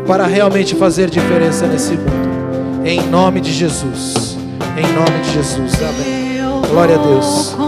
para realmente fazer diferença nesse mundo. Em nome de Jesus, em nome de Jesus, amém. Glória a Deus.